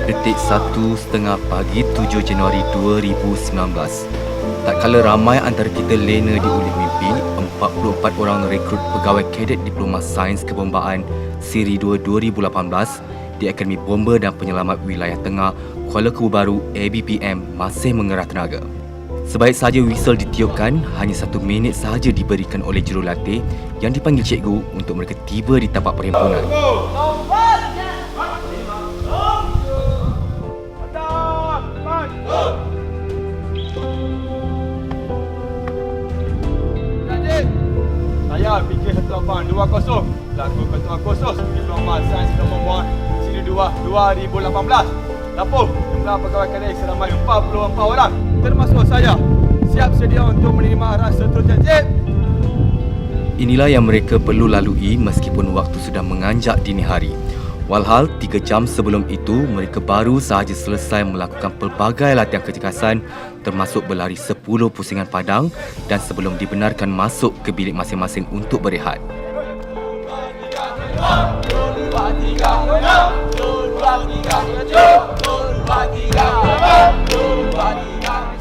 Detik 1:30 pagi 7 Januari 2019. Tak kala ramai antara kita lena di ulih mimpi, 44 orang rekrut pegawai kadet Diploma Sains Kebombaan Siri 2 2018 di Akademi Bomba dan Penyelamat Wilayah Tengah Kuala Kubu Baru ABPM masih mengerah tenaga. Sebaik saja whistle ditiupkan, hanya 1 minit sahaja diberikan oleh jurulatih yang dipanggil cikgu untuk mereka tiba di tapak perhimpunan. Saya fikir 1820 laku ketua khusus Diploma Sains Kebombaan Siri 2 2018. Dapur jumlah pegawai kadet seramai 44 orang, termasuk saya, siap sedia untuk menerima arahan seterusnya, Cik. Inilah yang mereka perlu lalui meskipun waktu sudah menganjak dini hari. Walhal 3 jam sebelum itu, mereka baru sahaja selesai melakukan pelbagai latihan ketikasan termasuk berlari 10 pusingan padang dan sebelum dibenarkan masuk ke bilik masing-masing untuk berehat.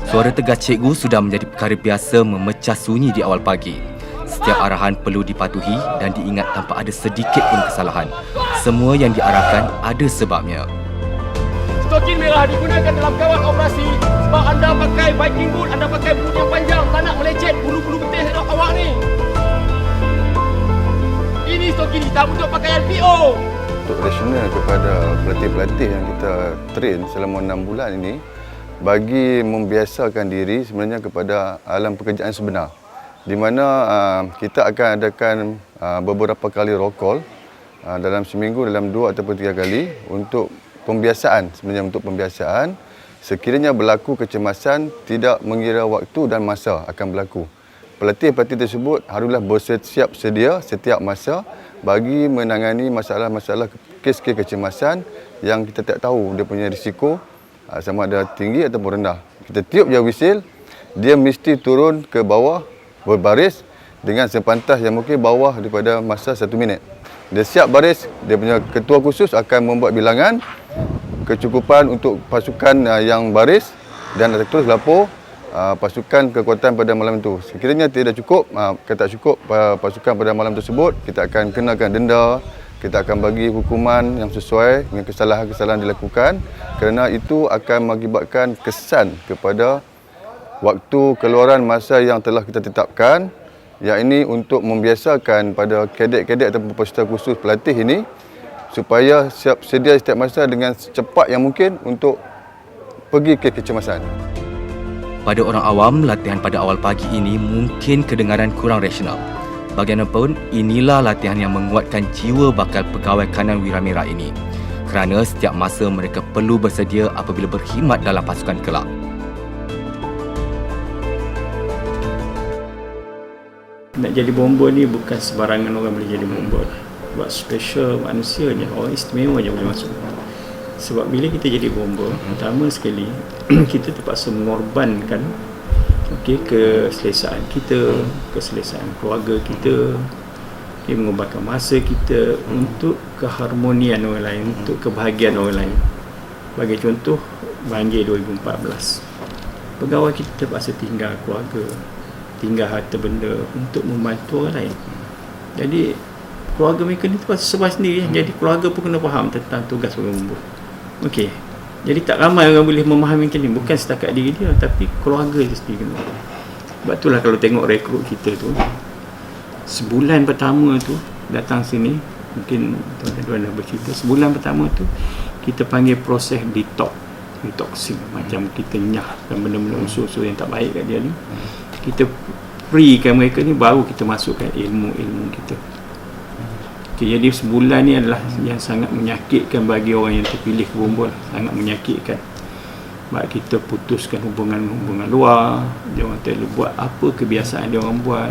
Suara tegas cikgu sudah menjadi perkara biasa memecah sunyi di awal pagi. Setiap arahan perlu dipatuhi dan diingat tanpa ada sedikit pun kesalahan. Semua yang diarahkan ada sebabnya. Stokin merah digunakan dalam kawal operasi sebab anda pakai biking boot, anda pakai boot yang panjang, tak nak melecet bulu-bulu betis awak ni. Ini stokin hitam untuk pakaian PO. Untuk rasional kepada pelatih-pelatih yang kita train selama 6 bulan ini, bagi membiasakan diri sebenarnya kepada alam pekerjaan sebenar, di mana kita akan adakan beberapa kali roll call dalam seminggu, dalam 2 ataupun 3 kali untuk pembiasaan. Sebenarnya untuk pembiasaan, sekiranya berlaku kecemasan, tidak mengira waktu dan masa akan berlaku. Pelatih-pelatih tersebut haruslah bersiap sedia setiap masa bagi menangani masalah-masalah kes-kes kecemasan yang kita tak tahu dia punya risiko sama ada tinggi ataupun rendah. Kita tiup je whistle, dia mesti turun ke bawah berbaris dengan sepantas yang mungkin bawah daripada masa 1 minit. Dia siap baris, dia punya ketua khusus akan membuat bilangan kecukupan untuk pasukan yang baris dan akan terus lapor pasukan kekuatan pada malam itu. Sekiranya tidak cukup, tak cukup pasukan pada malam tersebut, kita akan kenakan denda, kita akan bagi hukuman yang sesuai dengan kesalahan-kesalahan dilakukan, kerana itu akan mengakibatkan kesan kepada waktu keluaran masa yang telah kita tetapkan, yang ini untuk membiasakan pada kadet-kadet ataupun peserta khusus pelatih ini supaya siap sedia setiap masa dengan secepat yang mungkin untuk pergi ke kecemasan. Pada orang awam, latihan pada awal pagi ini mungkin kedengaran kurang rasional. Bagaimanapun, inilah latihan yang menguatkan jiwa bakal pegawai kanan Wiramira ini. Kerana setiap masa mereka perlu bersedia apabila berkhidmat dalam pasukan kelab. Nak jadi bomber ni bukan sebarangan orang boleh jadi bomber. Sebab special manusia je, orang istimewa je boleh masuk. Sebab bila kita jadi bomber, pertama sekali kita terpaksa mengorbankan keselesaan kita, keselesaan keluarga kita, mengorbankan masa kita untuk keharmonian orang lain, untuk kebahagiaan orang lain. Bagi contoh, banjir 2014. Pegawai kita terpaksa tinggal keluarga, tinggal harta benda untuk membantu orang lain. Jadi keluarga mereka ni terpaksa serba sendiri. Jadi keluarga pun kena faham tentang tugas sebagai bomber. Okey. Jadi tak ramai orang boleh memahami macam ni. Bukan setakat diri dia, tapi keluarga dia sendiri kena. Sebab itulah kalau tengok rekrut kita tu, sebulan pertama tu datang sini, mungkin tuan-tuan dah bercerita, sebulan pertama tu kita panggil proses detoxing. Macam kita nyahkan benda-benda unsur-unsur yang tak baik kat dia ni. Kita freekan mereka ni, baru kita masukkan ilmu-ilmu kita. Okay, jadi sebulan ni adalah yang sangat menyakitkan bagi orang yang terpilih ke bomber. Sangat menyakitkan. Sebab kita putuskan hubungan-hubungan luar. Dia orang terlalu buat apa kebiasaan dia orang buat.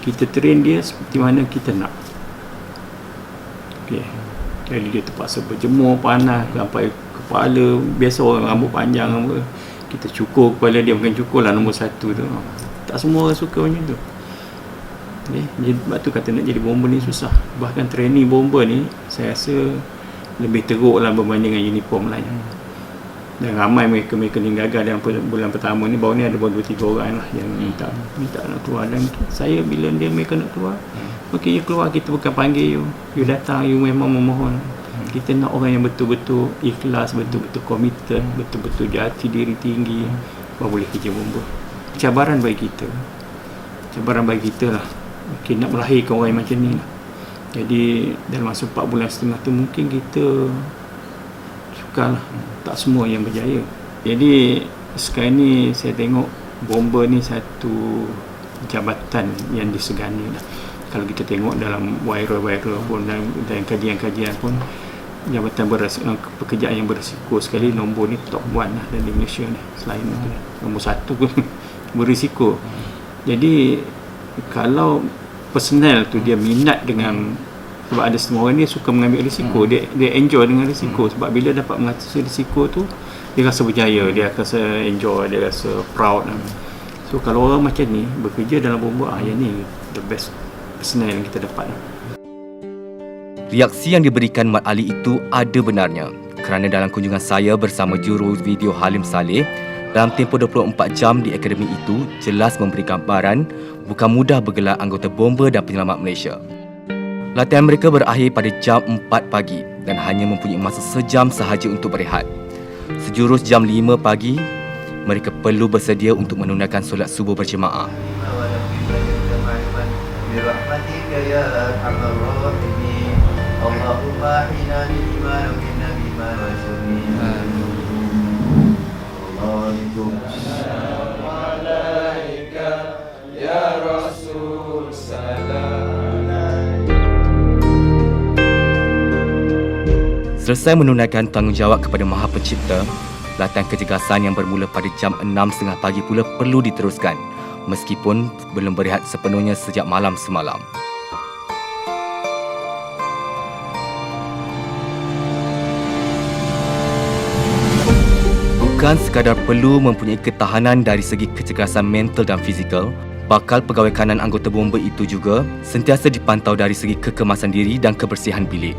Kita train dia seperti mana kita nak. Okay. Jadi dia terpaksa berjemur panas sampai kepala. Biasa orang rambut panjang apa, kita cukur kepala dia, bukan cukur lah nombor 1 tu. Tak semua orang suka macam tu. Jadi sebab tu kata nak jadi bomber ni susah. Bahkan training bomber ni saya rasa lebih teruk lah berbanding dengan uniform lain. Dan ramai mereka ni gagal dalam bulan pertama ni. Baru ni ada baru 2-3 orang lah yang minta nak keluar. Dan saya bila mereka nak keluar, okey, you keluar, kita bukan panggil you datang, you memang memohon. Kita nak orang yang betul-betul ikhlas, betul-betul committed, betul-betul jati diri tinggi, baru boleh kerja bomber. Cabaran bagi kita lah. Okay, nak melahirkan orang yang macam ni lah. Jadi dalam masa 4 bulan setengah tu mungkin kita sukarlah. Tak semua yang berjaya. Jadi sekarang ni saya tengok bomber ni satu jabatan yang disegani lah. Kalau kita tengok dalam viral pun dan kajian-kajian pun, jabatan pekerjaan yang berisiko sekali, nombor ni top 1 lah dari Malaysia ni. Selain itu nombor 1 pun berisiko. Jadi kalau personal tu dia minat dengan, sebab ada semua orang dia suka mengambil risiko, dia enjoy dengan risiko. Sebab bila dapat mengatasi risiko tu, dia rasa berjaya, dia rasa enjoy, dia rasa proud. So kalau orang macam ni bekerja dalam bomber, yang ni the best personal yang kita dapat. Reaksi yang diberikan Mat Ali itu ada benarnya, kerana dalam kunjungan saya bersama juru video Halim Saleh dalam tempoh 24 jam di akademi itu jelas memberi gambaran bukan mudah bergelar anggota bomber dan penyelamat Malaysia. Latihan mereka berakhir pada jam 4 pagi dan hanya mempunyai masa sejam sahaja untuk berehat. Sejurus jam 5 pagi, mereka perlu bersedia untuk menunaikan solat subuh berjemaah. Selesai menunaikan tanggungjawab kepada Maha Pencipta, latihan kecergasan yang bermula pada jam 6.30 pagi pula perlu diteruskan, meskipun belum berehat sepenuhnya sejak malam semalam. Bukan sekadar perlu mempunyai ketahanan dari segi kecergasan mental dan fizikal, Bakal pegawai kanan anggota bomba itu juga sentiasa dipantau dari segi kekemasan diri dan kebersihan bilik.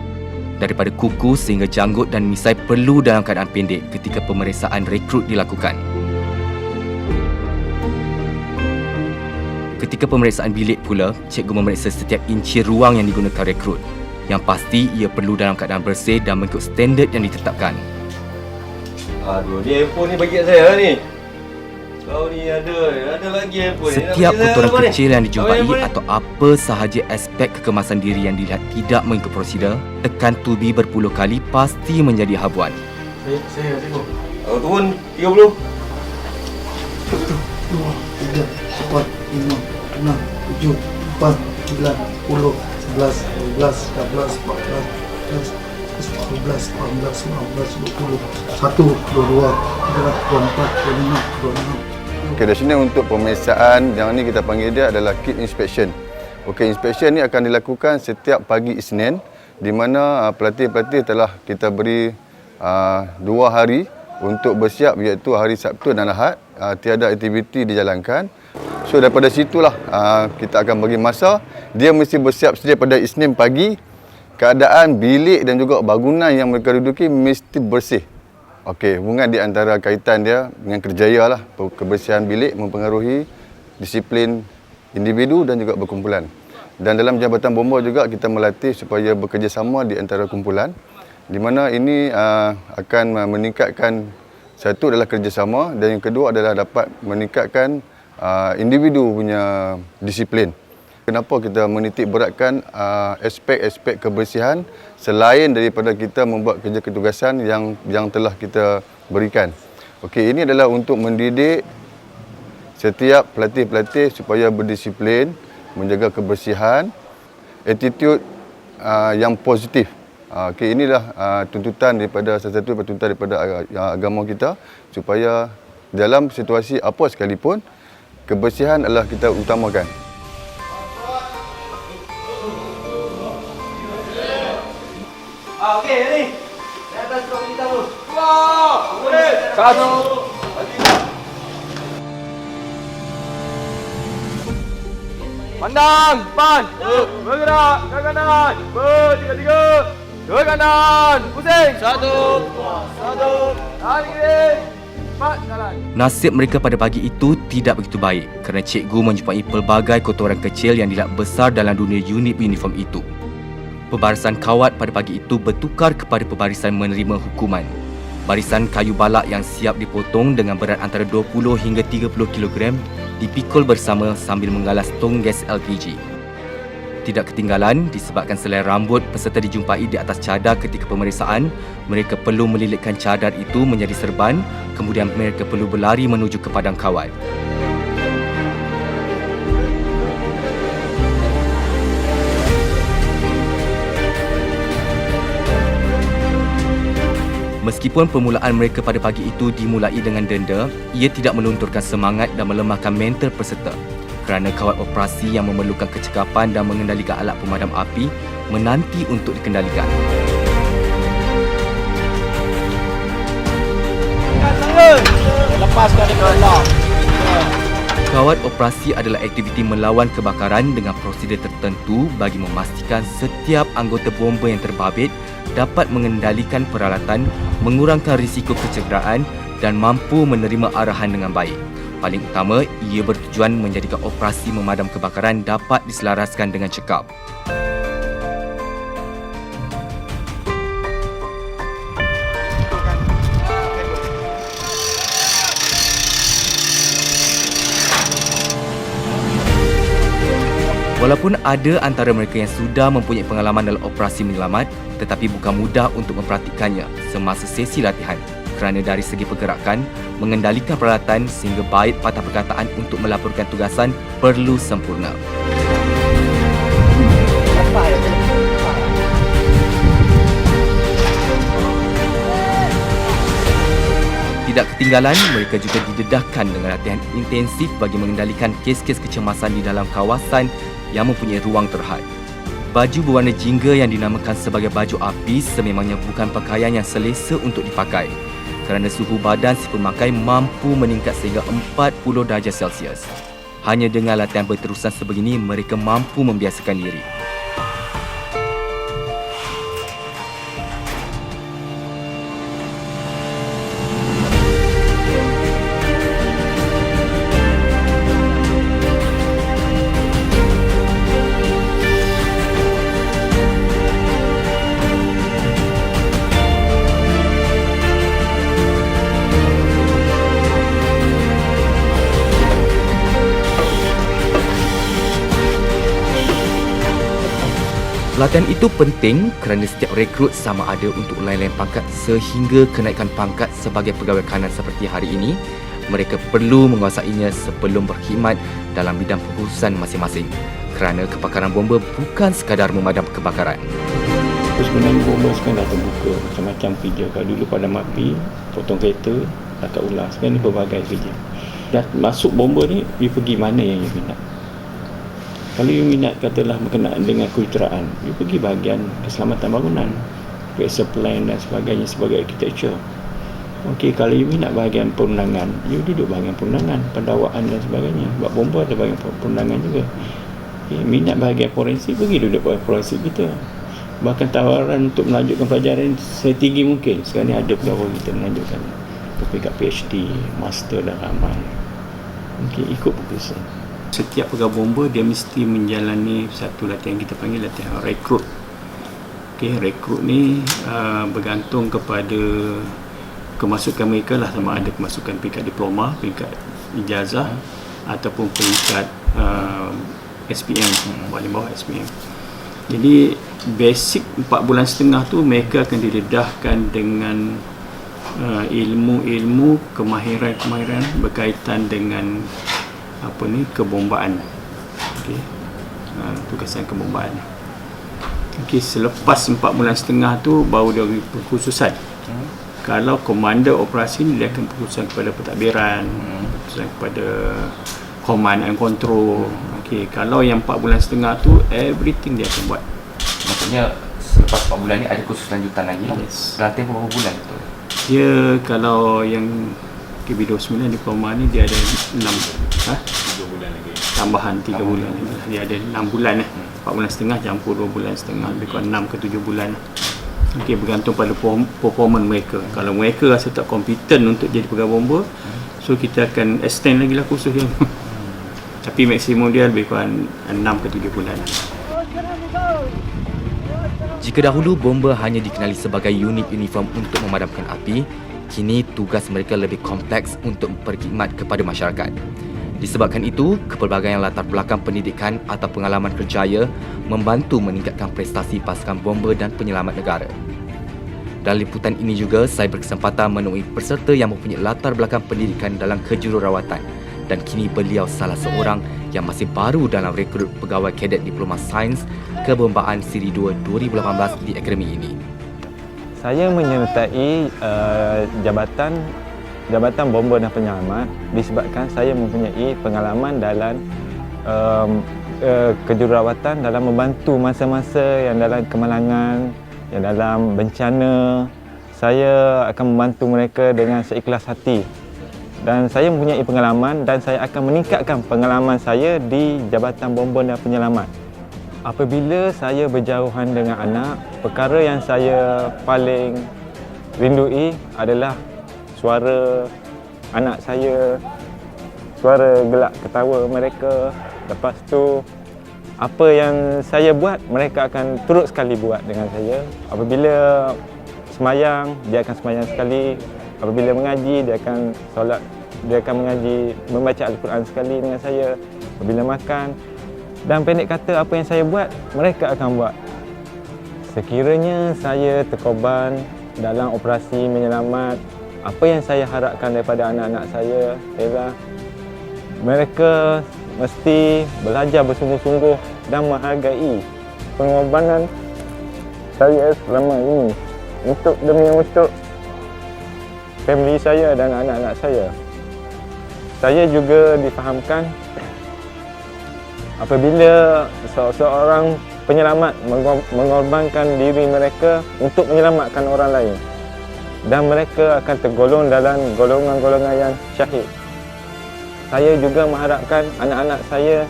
Daripada kuku sehingga janggut dan misai perlu dalam keadaan pendek ketika pemeriksaan rekrut dilakukan. Ketika pemeriksaan bilik pula, cikgu memeriksa setiap inci ruang yang digunakan rekrut. Yang pasti ia perlu dalam keadaan bersih dan mengikut standard yang ditetapkan. Aduh, ni handphone ni bagi kat saya ni. Kau ni ada lagi handphone ni. Setiap Nak bagi kotoran saya apa ni? kecil yang dijumpai Apa ni? atau apa sahaja aspek kekemasan diri yang dilihat tidak mengikut prosedur, tekan tubi berpuluh kali pasti menjadi habuan. Saya tengok. Kau turun 30. 2, 3, 4, 5, 6, 7, 8, 9, 10, 11, 12, 13, 14, 15, 16, 17, 18, 19, 20, 1, 22, 23, 24, 25, 26. Okey, dari sini untuk pemeriksaan yang ni kita panggil dia adalah kit inspection. Okey, inspection ni akan dilakukan setiap pagi Isnin di mana pelatih-pelatih telah kita beri 2 hari untuk bersiap iaitu hari Sabtu dan Ahad. Tiada aktiviti dijalankan. So daripada situlah kita akan bagi masa dia mesti bersiap sedia pada Isnin pagi. Keadaan bilik dan juga bangunan yang mereka duduki mesti bersih. Okey, hubungan di antara kaitan dia dengan kerjaya lah. Kebersihan bilik mempengaruhi disiplin individu dan juga berkumpulan. Dan dalam Jabatan Bomba juga kita melatih supaya bekerjasama di antara kumpulan, di mana ini akan meningkatkan, satu adalah kerjasama dan yang kedua adalah dapat meningkatkan individu punya disiplin. Kenapa kita menitik beratkan aspek-aspek kebersihan selain daripada kita membuat kerja ketugasan yang telah kita berikan. Okey, ini adalah untuk mendidik setiap pelatih-pelatih supaya berdisiplin, menjaga kebersihan, attitude yang positif. Okey, inilah tuntutan daripada salah satu tuntutan daripada agama kita supaya dalam situasi apa sekalipun kebersihan adalah kita utamakan. Okey, ni. Di atas kau kita tu. Satu. Pandang, depan. Bergerak ke kanan. Bertiga-tiga. Ke kanan. Pusing. Satu. Tarik kiri. Empat, jalan. Nasib mereka pada pagi itu tidak begitu baik kerana cikgu menjumpai pelbagai kotoran kecil yang dilihat besar dalam dunia unit uniform itu. Pebarisan kawat pada pagi itu bertukar kepada pebarisan menerima hukuman. Barisan kayu balak yang siap dipotong dengan berat antara 20 hingga 30 kg dipikul bersama sambil menggalas tong gas LPG. Tidak ketinggalan, disebabkan selai rambut peserta dijumpai di atas cadar ketika pemeriksaan, mereka perlu melilitkan cadar itu menjadi serban, kemudian mereka perlu berlari menuju ke padang kawat. Meskipun permulaan mereka pada pagi itu dimulai dengan denda, ia tidak melunturkan semangat dan melemahkan mental peserta kerana kawat operasi yang memerlukan kecekapan dan mengendalikan alat pemadam api menanti untuk dikendalikan. Lepaskan dia Allah. Kawat operasi adalah aktiviti melawan kebakaran dengan prosedur tertentu bagi memastikan setiap anggota bomba yang terbabit dapat mengendalikan peralatan, mengurangkan risiko kecederaan dan mampu menerima arahan dengan baik. Paling utama, ia bertujuan menjadikan operasi memadam kebakaran dapat diselaraskan dengan cekap. Walaupun ada antara mereka yang sudah mempunyai pengalaman dalam operasi menyelamat, tetapi bukan mudah untuk mempraktikannya semasa sesi latihan kerana dari segi pergerakan, mengendalikan peralatan sehingga bait patah perkataan untuk melaporkan tugasan perlu sempurna. Tidak ketinggalan, mereka juga didedahkan dengan latihan intensif bagi mengendalikan kes-kes kecemasan di dalam kawasan yang mempunyai ruang terhad. Baju berwarna jingga yang dinamakan sebagai baju api sememangnya bukan pakaian yang selesa untuk dipakai kerana suhu badan si pemakai mampu meningkat sehingga 40 darjah Celsius. Hanya dengan latihan berterusan sebegini, mereka mampu membiasakan diri. Latihan itu penting kerana setiap rekrut sama ada untuk lain-lain pangkat sehingga kenaikan pangkat sebagai pegawai kanan seperti hari ini, mereka perlu menguasainya sebelum berkhidmat dalam bidang pengkhususan masing-masing kerana kebakaran bomba bukan sekadar memadam kebakaran. Sebenarnya bomba sekarang dah terbuka macam-macam kerja. Kalau dulu pada api, potong kereta, akad ulang. Sekarang ni berbagai kerja. Dah masuk bomba ni, you pergi mana yang you minat. Kalau you minat katalah berkenaan dengan kejuruteraan, you pergi bahagian keselamatan bangunan, research plan dan sebagainya sebagai architecture. Okey, kalau you minat bahagian perundangan, you duduk bahagian perundangan, pendawaan dan sebagainya. Sebab bomba ada bahagian perundangan juga. Okay, minat bahagian forensik, pergi duduk bahagian forensik kita. Bahkan tawaran untuk melanjutkan pelajaran setinggi mungkin. Sekarang ni ada pegawai kita melanjutkan ke peringkat PhD, master dan ramai. Okey, ikut keputusan. Setiap pegawai bomba dia mesti menjalani satu latihan kita panggil latihan rekrut. Okey, rekrut ni bergantung kepada kemasukan mereka lah, sama ada kemasukan peringkat diploma, peringkat ijazah ataupun peringkat SPM, paling bawah SPM. Jadi basic 4 bulan setengah tu mereka akan didedahkan dengan ilmu-ilmu kemahiran berkaitan dengan kebombaan. Okey. Tugasan kebombaan. Okey, selepas 4 bulan setengah tu baru dia beri pengkhususan. Kalau komander operasi ni dia akan pengkhususan kepada pentadbiran, pengkhususan kepada command and control. Okey, kalau yang 4 bulan setengah tu everything dia akan buat. Maksudnya selepas 4 bulan ni ada kursus lanjutan lagi. Yes. Latihan berapa bulan tu? Dia kalau yang KB29 diploma ni dia ada 3 bulan lagi. Tambahan 3 bulan lagi. Dia ada 6 bulan 4 bulan setengah campur 2 bulan setengah, lebih kurang 6 ke 7 bulan. Okey, bergantung pada performance mereka. Kalau mereka rasa tak kompeten untuk jadi pegawai bomba, so kita akan extend lagi lah kursus dia. Tapi maksimum dia lebih kurang 6 ke 7 bulan. Jika dahulu bomba hanya dikenali sebagai unit uniform untuk memadamkan api, kini tugas mereka lebih kompleks untuk berkhidmat kepada masyarakat. Disebabkan itu, kepelbagaian latar belakang pendidikan atau pengalaman kerjaya membantu meningkatkan prestasi pasukan bomba dan penyelamat negara. Dalam liputan ini juga, saya berkesempatan menemui peserta yang mempunyai latar belakang pendidikan dalam kejururawatan dan kini beliau salah seorang yang masih baru dalam rekrut pegawai kadet Diploma Sains Kebombaan Siri 2 2018 di akademi ini. Saya menyertai Jabatan Bomba dan Penyelamat disebabkan saya mempunyai pengalaman dalam kejururawatan dalam membantu masa-masa yang dalam kemalangan, yang dalam bencana. Saya akan membantu mereka dengan seikhlas hati. Dan saya mempunyai pengalaman dan saya akan meningkatkan pengalaman saya di Jabatan Bomba dan Penyelamat. Apabila saya berjauhan dengan anak, perkara yang saya paling rindui adalah suara anak saya, suara gelak ketawa mereka. Lepas tu, apa yang saya buat, mereka akan turut sekali buat dengan saya. Apabila semayang, dia akan semayang sekali. Apabila mengaji, dia akan solat, dia akan mengaji, membaca Al-Quran sekali dengan saya. Apabila makan, dan pendek kata, apa yang saya buat, mereka akan buat. Sekiranya saya terkorban dalam operasi menyelamat, apa yang saya harapkan daripada anak-anak saya ialah mereka mesti belajar bersungguh-sungguh dan menghargai pengorbanan saya selama ini demi family saya dan anak-anak saya. Saya juga difahamkan apabila seorang penyelamat mengorbankan diri mereka untuk menyelamatkan orang lain, dan mereka akan tergolong dalam golongan-golongan yang syahid. Saya juga mengharapkan anak-anak saya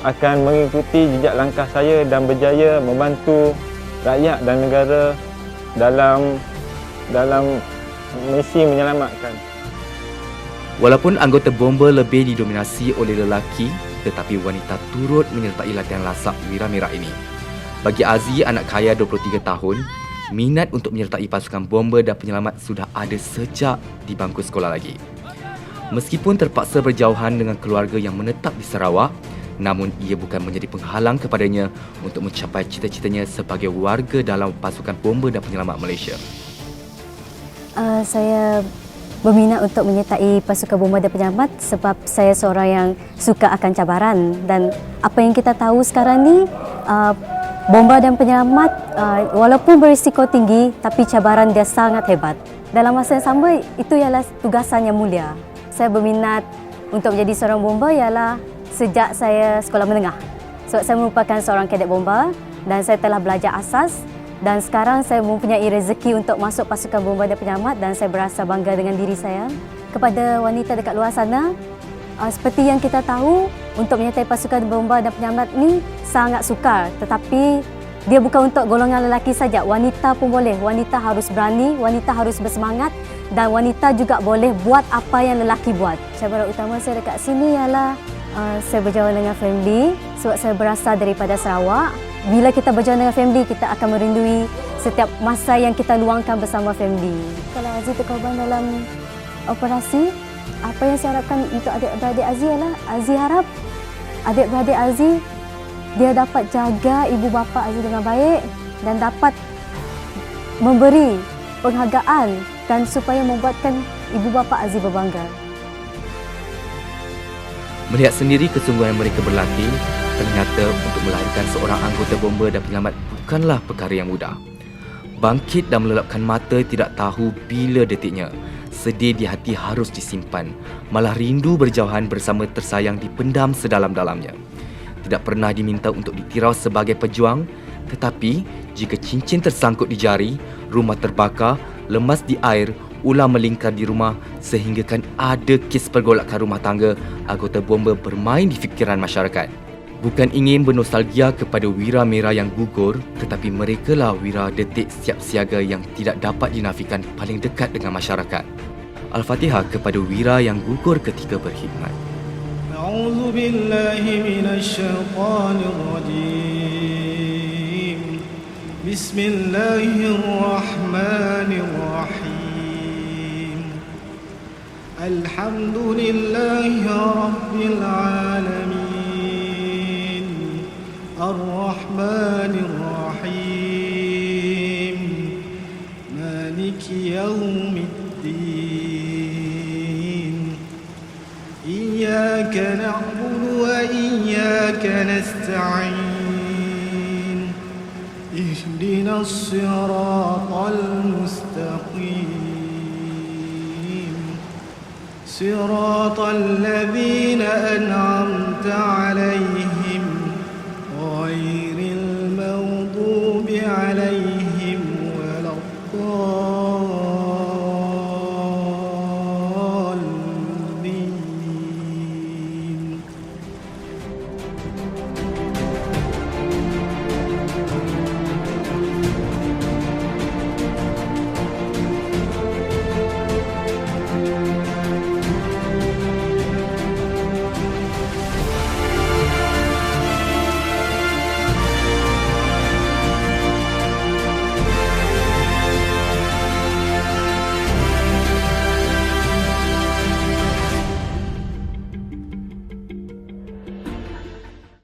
akan mengikuti jejak langkah saya dan berjaya membantu rakyat dan negara dalam misi menyelamatkan. Walaupun anggota bomba lebih didominasi oleh lelaki, tetapi wanita turut menyertai latihan lasak Wira Merah ini. Bagi Aziz, anak kaya 23 tahun, minat untuk menyertai pasukan bomba dan penyelamat sudah ada sejak di bangku sekolah lagi. Meskipun terpaksa berjauhan dengan keluarga yang menetap di Sarawak, namun ia bukan menjadi penghalang kepadanya untuk mencapai cita-citanya sebagai warga dalam pasukan bomba dan penyelamat Malaysia. Saya berminat untuk menyertai pasukan bomba dan penyelamat sebab saya seorang yang suka akan cabaran, dan apa yang kita tahu sekarang ni, bomba dan penyelamat walaupun berisiko tinggi tapi cabaran dia sangat hebat. Dalam masa yang sama, itu ialah tugasan yang mulia. Saya berminat untuk menjadi seorang bomba ialah sejak saya sekolah menengah. Sebab saya merupakan seorang kadet bomba dan saya telah belajar asas, dan sekarang saya mempunyai rezeki untuk masuk pasukan bomba dan penyelamat, dan saya berasa bangga dengan diri saya. Kepada wanita dekat luar sana, seperti yang kita tahu, untuk menyertai pasukan bomba dan penyelamat ni sangat sukar, tetapi dia bukan untuk golongan lelaki saja, wanita pun boleh. Wanita harus berani, wanita harus bersemangat, dan wanita juga boleh buat apa yang lelaki buat. Cabaran utama saya dekat sini ialah saya berjauhan dengan family sebab saya berasal daripada Sarawak. Bila kita berjauhan dengan family, kita akan merindui setiap masa yang kita luangkan bersama family. Kalau Aziz terkorban dalam operasi, apa yang saya harapkan untuk adik-beradik Aziz ialah Aziz harap adik-beradik Aziz dia dapat jaga ibu bapa Aziz dengan baik dan dapat memberi penghargaan dan supaya membuatkan ibu bapa Aziz berbangga. Melihat sendiri kesungguhan mereka berlatih, ternyata untuk melahirkan seorang anggota bomba dan penyelamat bukanlah perkara yang mudah. Bangkit dan melelapkan mata tidak tahu bila detiknya. Sedih di hati harus disimpan. Malah rindu berjauhan bersama tersayang dipendam sedalam-dalamnya. Tidak pernah diminta untuk ditirau sebagai pejuang, tetapi jika cincin tersangkut di jari, rumah terbakar, lemas di air, ular melingkar di rumah sehinggakan ada kes pergolakan rumah tangga, anggota bomba bermain di fikiran masyarakat. Bukan ingin bernostalgia kepada Wira Merah yang gugur, tetapi merekalah wira detik siap siaga yang tidak dapat dinafikan paling dekat dengan masyarakat. Al-Fatihah kepada wira yang gugur ketika berkhidmat. A'udzu billahi minasyaitonir rajim. Bismillahirrahmanirrahim. Alhamdulillahi rabbil alamin. Ar-Rahmanir Rahim. Maliki yaumiddin. Iyyaka na'budu wa iyyaka nasta'in. Ihdinas siratal mustaqim. Siratal ladzina an'amta 'alaihim